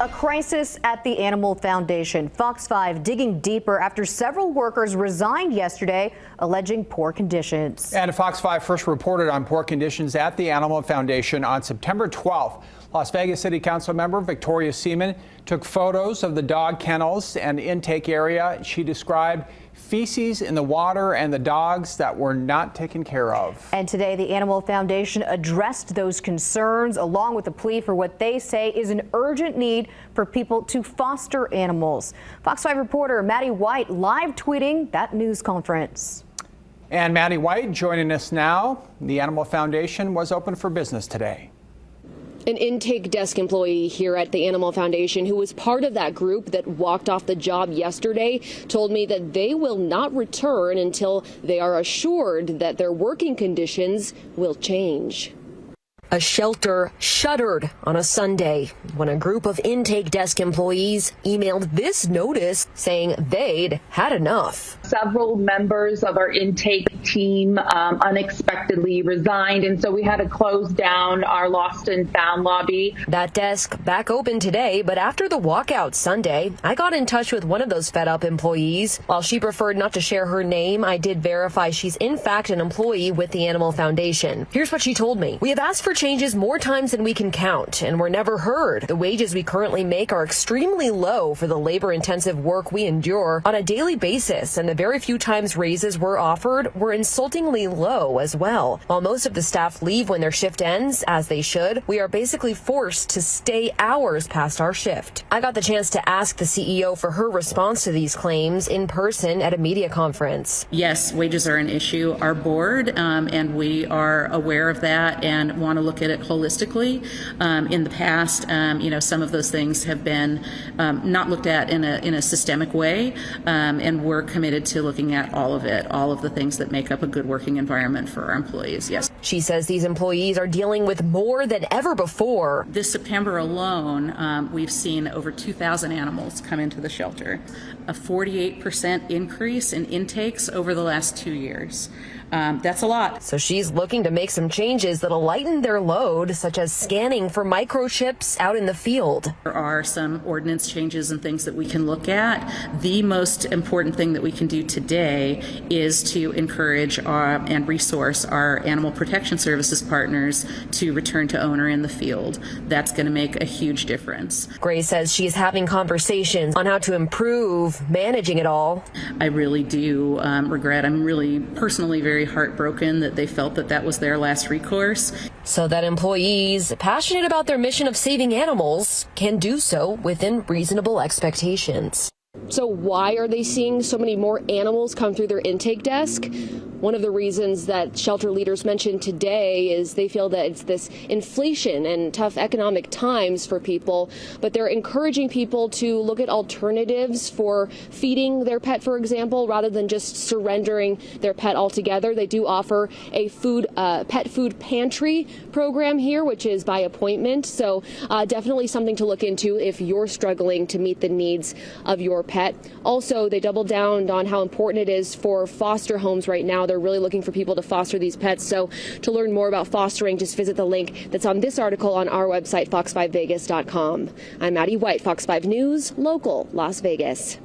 A crisis at the Animal Foundation. Fox 5 digging deeper after several workers resigned yesterday, alleging poor conditions. And Fox 5 first reported on poor conditions at the Animal Foundation on September 12th. Las Vegas City Council member Victoria Seaman took photos of the dog kennels and intake area. She described feces in the water and the dogs that were not taken care of. And today, the Animal Foundation addressed those concerns along with a plea for what they say is an urgent need for people to foster animals. Fox 5 reporter Maddie White live tweeting that news conference. And Maddie White joining us now. The Animal Foundation was open for business today. An intake desk employee here at the Animal Foundation who was part of that group that walked off the job yesterday told me that they will not return until they are assured that their working conditions will change. A shelter shuttered on a Sunday when a group of intake desk employees emailed this notice saying they'd had enough. Several members of our intake team unexpectedly resigned, and so we had to close down our lost and found lobby. That desk back open today, but after the walkout Sunday, I got in touch with one of those fed up employees. While she preferred not to share her name, I did verify she's in fact an employee with the Animal Foundation. Here's what she told me. We have asked for changes more times than we can count, and we're never heard. The wages we currently make are extremely low for the labor-intensive work we endure on a daily basis, and the very few times raises were offered were insultingly low as well. While most of the staff leave when their shift ends, as they should, we are basically forced to stay hours past our shift. I got the chance to ask the CEO for her response to these claims in person at a media conference. Yes, wages are an issue. Our board, and we are aware of that and want to look at it holistically. In the past, some of those things have been not looked at in a systemic way, and we're committed to looking at all of it, all of the things that make up a good working environment for our employees. Yes. She says these employees are dealing with more than ever before. This September alone, we've seen over 2,000 animals come into the shelter, a 48% increase in intakes over the last 2 years. That's a lot. So she's looking to make some changes that'll lighten their load, such as scanning for microchips out in the field. There are some ordinance changes and things that we can look at. The most important thing that we can do today is to encourage and resource our animal protection services partners to return to owner in the field. That's going to make a huge difference. Gray says she is having conversations on how to improve managing it all. I really do regret. I'm really personally very heartbroken that they felt that that was their last recourse. So that employees passionate about their mission of saving animals can do so within reasonable expectations. So why are they seeing so many more animals come through their intake desk? One of the reasons that shelter leaders mentioned today is they feel that it's this inflation and tough economic times for people, but they're encouraging people to look at alternatives for feeding their pet, for example, rather than just surrendering their pet altogether. They do offer a pet food pantry program here, which is by appointment. So definitely something to look into if you're struggling to meet the needs of your pet. Also, they doubled down on how important it is for foster homes right now. They're really looking for people to foster these pets. So to learn more about fostering, just visit the link that's on this article on our website, fox5vegas.com. I'm Maddie White, Fox 5 News, local, Las Vegas.